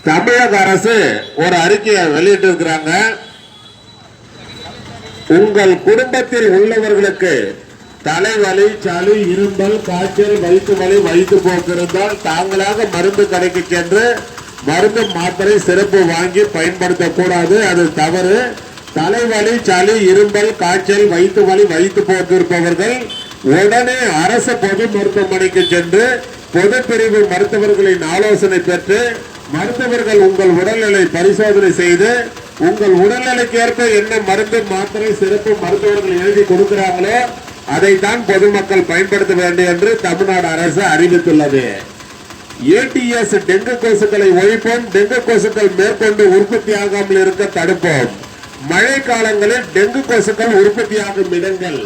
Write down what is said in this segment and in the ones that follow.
தமிழக அரசு ஒரு அறிக்கையை வெளியிட்டு இருக்கிறாங்க. உங்கள் குடும்பத்தில் உள்ளவர்களுக்கு தலைவலி, சளி, இரும்பல், காய்ச்சல், வயிற்று வலி, வயிற்று போக்கு இருந்தால் தாங்களாக மருந்து கடைக்கு சென்று மருந்து மாத்திரை சிறப்பு வாங்கி பயன்படுத்தக்கூடாது, அது தவறு. தலைவலி, சளி, இரும்பல், காய்ச்சல், வயிற்று வலி, வயிற்று போக்கு இருப்பவர்கள் உடனே அரசு பொது மருத்துவமனைக்கு சென்று பொது பிரிவு மருத்துவர்களின் ஆலோசனை பெற்று மருத்துவர்கள் உங்கள் உடல்நிலை பரிசோதனை செய்து உங்கள் உடல்நிலைக்கு ஏற்ப என்ன மருந்து மாத்திரை சிறப்பு மருத்துவர்கள் எழுதி கொடுக்கிறாங்களோ அதைத்தான் பொதுமக்கள் பயன்படுத்த வேண்டும் என்று தமிழ்நாடு அரசு அறிவித்துள்ளது. ஏடிஎஸ் டெங்கு கொசுக்களை ஒழிப்போம், டெங்கு கொசுக்கள் மேற்கொண்டு உற்பத்தியாகாமல் இருக்க தடுப்போம். மழை காலங்களில் டெங்கு கொசுக்கள் உற்பத்தியாகும் இடங்கள்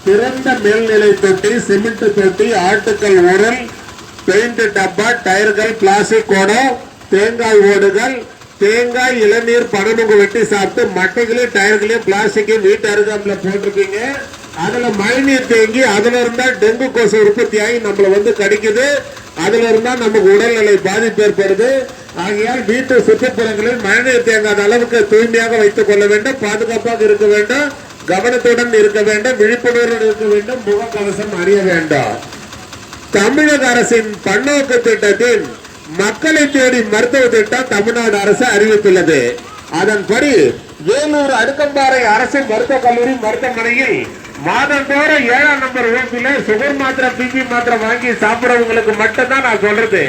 திறந்த மேல்நிலை தொட்டி, சிமெண்ட் தொட்டி, ஆட்டுக்கள் உரல், பெயிண்ட் டப்பா, டயர்கள், பிளாஸ்டிக் கோடம், தேங்காய் ஓடுகள், தேங்காய், இளநீர், பனமுக வெட்டி சாப்பிட்டு மட்டைகளையும் டயர்களையும் பிளாஸ்டிக்கையும் வீட்டு அருகாமல போட்டிருக்கீங்க. அதுல மழைநீர் தேங்கி அதுல இருந்தா டெங்கு கொசு உற்பத்தி ஆகி நம்மள கடிக்குது. அதுல இருந்தா நமக்கு உடல்நிலை பாதிப்பு ஏற்படுது. ஆகையால் வீட்டு சுற்றுப்புறங்களில் மழைநீர் தேங்காத அளவுக்கு தூய்மையாக வைத்துக் கொள்ள வேண்டும், பாதுகாப்பாக இருக்க வேண்டும், கவனத்துடன் இருக்க வேண்டும், விழிப்புணர்வுடன் இருக்க வேண்டும், முகக்கவசம் அணிய வேண்டும். தமிழக அரசின் பன்னோக்கு திட்டத்தின் மக்களை தேடி மருத்துவ திட்டம் தமிழ்நாடு அரசு அறிவித்துள்ளது. அதன்படி வேலூர் அடுக்கம்பாறை அரசு மருத்துவக் கல்லூரி மருத்துவமனையில் மாதந்தோறும் 7ஆம் நம்பர் வகுப்பில் சுகர் மாத்திரை, பிபி மாத்திரை வாங்கி சாப்பிடுறவங்களுக்கு மட்டும்தான் நான் சொல்றது.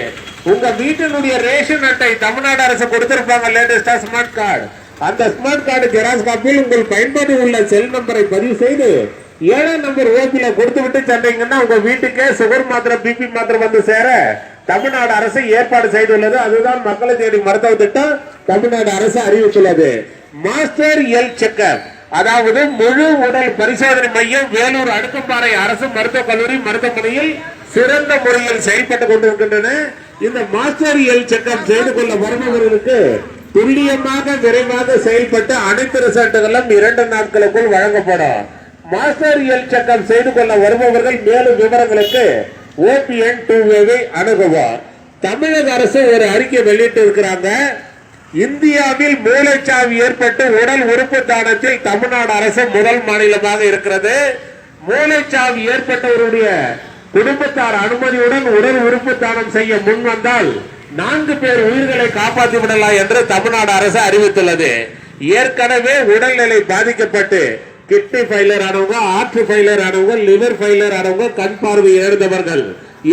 உங்க வீட்டினுடைய ரேஷன் அட்டை தமிழ்நாடு அரசு கொடுத்திருப்பாங்க, லேட்டஸ்டா ஸ்மார்ட் கார்டு. அந்த ஸ்மார்ட் கார்டு ஜெராக்ஸ் காப்பியில் உங்கள் பயன்பாடு உள்ள செல் நம்பரை பதிவு செய்து 7ஆம் நம்பர் வகுப்பில் கொடுத்து விட்டு சென்றீங்கன்னா உங்க வீட்டுக்கே சுகர் மாத்திரை, பிபி மாத்திரை வந்து சேர தமிழ்நாடு அரசு ஏற்பாடு செய்துள்ளது. அதுதான் மக்களை தேடி மருத்துவ திட்டம் தமிழ்நாடு அரசு அறிவித்துள்ளது. மாஸ்டர் ஹெல்த் செக்அப், அதாவது முழு உடல் பரிசோதனை மையம் வேலூர் அடுக்கம்பாறை அரசு மருத்துவக் கல்லூரி மருத்துவமனையில் சிறந்த முறையில் செயல்பட்டுக் கொண்டிருக்கின்றன. இந்த மாஸ்டர் ஹெல்த் செக்அப் செய்து கொள்ள வருபவர்களுக்கு துல்லியமாக விரைவாக செயல்பட்டு அனைத்து ரிசல்ட்டுகளும் 2 நாட்களுக்குள் வழங்கப்படும். மாஸ்டர் ஹெல்த் செக்அப் செய்து கொள்ள வருபவர்கள் மேலும் விவரங்களுக்கு OPN 2A அணுகுவார். தமிழக அரசு ஒரு அறிக்கை வெளியிட்டு இருக்கிறாங்க. இந்தியாவில் மூளைச்சாவு ஏற்பட்டு உடல் உறுப்பு தானத்தில் தமிழ்நாடு அரசு முதல் மாநிலமாக இருக்கிறது. மூளைச்சாவு ஏற்பட்டவருடைய குடும்பத்தார் அனுமதியுடன் உடல் உறுப்பு தானம் செய்ய முன் வந்தால் 4 பேர் உயிர்களை காப்பாற்றி விடலாம் என்று தமிழ்நாடு அரசு அறிவித்துள்ளது. ஏற்கனவே உடல்நிலை பாதிக்கப்பட்டு கிட்னி ஃபெயிலியர் ஆனவங்க, ஹார்ட் ஃபெயிலியர் ஆனவங்க, லிவர் ஃபெயிலியர் ஆனவங்க, கண் பார்வை இழந்தவர்கள்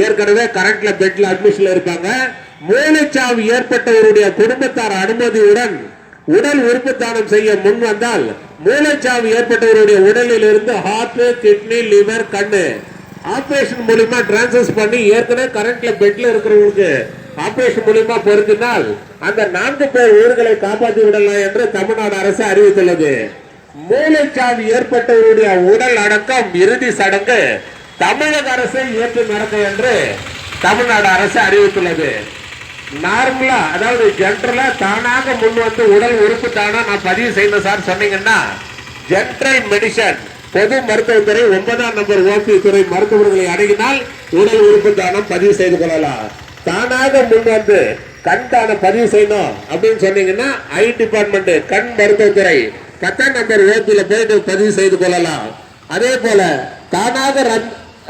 ஏற்கனவே கரண்ட்ல பெட்ல அட்மிஷன்ல இருப்பாங்க. மூளைச்சாவு ஏற்பட்டவருடைய குடும்பத்தார் அனுமதியுடன் உடல் உறுப்பு தானம் செய்ய முன் வந்தால் மூளைச்சாவு ஏற்பட்டவருடைய உடலில் இருந்து ஹார்ட், கிட்னி, லிவர், கண்ணு ஆபரேஷன் மூலமா டிரான்ஸ்ஃபர் பண்ணி ஏற்கனவே கரண்ட்ல பெட்ல இருக்கிறவங்களுக்கு ஆபரேஷன் மூலமா பொருத்தினால் அந்த 4 பேர் உயிர்களை காப்பாற்றி விடலாம் என்று தமிழ்நாடு அரசு அறிவித்துள்ளது. மூளைச்சாவு ஏற்பட்டவருடைய உடல் அடக்கம் இறுதி சடங்கு தமிழக அரசு ஏற்று நடக்கும் என்று தமிழ்நாடு அரசு அறிவித்துள்ளது. நார்மலா, அதாவது ஜென்ரலா தானாக முன் வந்து உடல் உறுப்பு தானா நான் பதிவு செய்யணும் சார் சொன்னீங்கன்னா ஜென்ரல் மெடிசன் பொது மருத்துவத்துறை 9ஆம் நம்பர் OP துறை மருத்துவர்களை அணுகினால் உடல் உறுப்பு தானம் பதிவு செய்து கொள்ளலாம். தானாக முன் வந்து கண் தானம் பதிவு செய்யணும் அப்படின்னு சொன்னீங்கன்னா ஐ டிபார்ட்மெண்ட் கண் மருத்துவத்துறை 10ஆம் நம்பர் OPல போயிட்டு பதிவு செய்து கொள்ளலாம். அதே போல தானாக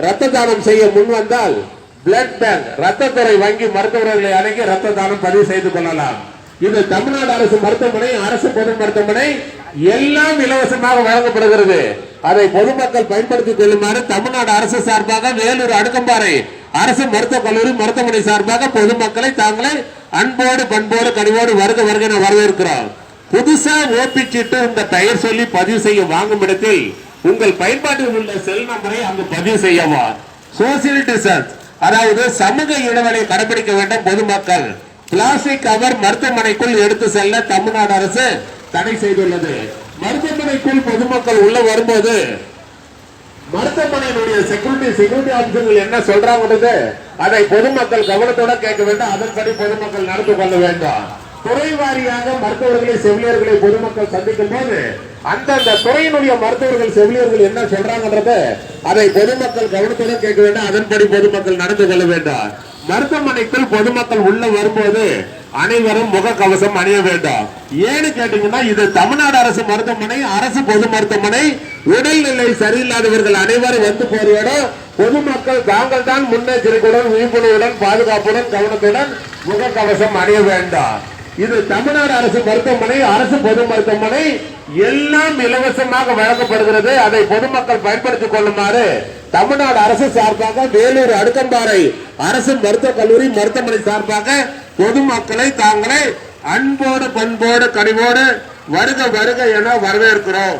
ரத்த தானம் செய்ய முன் வந்தால் பிளட் பேங்க் ரத்தத்துறை வங்கி மருத்துவர்களை அணுகி ரத்த தானம் பதிவு செய்து கொள்ளலாம். இது தமிழ்நாடு அரசு மருத்துவமனை, அரசு பொது மருத்துவமனை எல்லாம் இலவசமாக வழங்கப்படுகிறது. அதை பொதுமக்கள் பயன்படுத்திக் கொள்ளுமாறு தமிழ்நாடு அரசு சார்பாக வேலூர் அடுக்கம்பாறை அரசு மருத்துவக் கல்லூரி மருத்துவமனை சார்பாக பொதுமக்களை தாங்களே அன்போடு பண்போடு கனிவோடு வருக வருக வரவேற்கிறோம். புதுசா OP சீட்டு உங்க பெயர் சொல்லி பதிவு செய்ய வாங்கும் இடத்தில் உங்கள் பயன்பாட்டில் உள்ள செல் நம்பரை அங்கு பதிவு செய்யவா. சோசியல் டிஸ்டன்ஸ், அதாவது சமூக இடைவெளியை கடைபிடிக்க வேண்டும். பொதுமக்கள் பிளாஸ்டிக் கவர் மருத்துவமனைக்குள் எடுத்து செல்ல தமிழ்நாடு அரசு தடை செய்துள்ளது. மருத்துவமனைக்குள் பொதுமக்கள் உள்ள வரும்போது மருத்துவமனையினுடைய செக்யூரிட்டி அம்சங்கள் என்ன சொல்றாங்கிறது அதை பொதுமக்கள் கவனத்தோட கேட்க வேண்டும். அதன்படி பொதுமக்கள் நடந்து கொள்ள வேண்டும். துறை வாரியாக மருத்துவர்களை, செவிலியர்களை பொதுமக்கள் சந்திக்கும் போது அந்தந்த துறையினுடைய மருத்துவர்கள், செவிலியர்கள் என்ன சொல்றாங்கன்றது அதை பொதுமக்கள் கவனத்துடன் கேட்க வேண்டும். அதன்படி பொதுமக்கள் நடந்து கொள்ள வேண்டும். மருத்துவமனைக்குள் பொதுமக்கள் உள்ள வரும்போது அனைவரும் முகக்கவசம் அணிய வேண்டும். ஏன்னு கேட்டீங்கன்னா இது தமிழ்நாடு அரசு மருத்துவமனை, அரசு பொது மருத்துவமனை. உடல்நிலை சரியில்லாதவர்கள் அனைவரும் வந்து போறதோட பொதுமக்கள் தாங்கள் தான் முன்னெச்சரிக்கையுடன், விழிப்புணர்வுடன், பாதுகாப்புடன், கவனத்துடன் முகக்கவசம் அணிய வேண்டாம். இது தமிழ்நாடு அரசு மருத்துவமனை, அரசு பொது மருத்துவமனை, எல்லாம் இலவசமாக வழங்கப்படுகிறது. அதை பொதுமக்கள் பயன்படுத்திக் கொள்ளுமாறு தமிழ்நாடு அரசு சார்பாக வேலூர் அடுக்கம்பாறை அரசு மருத்துவக் கல்லூரி மருத்துவமனை சார்பாக பொதுமக்களை தாங்களே அன்போடு, பண்போடு, கனிவோடு வருக வருக என வரவேற்கிறோம்.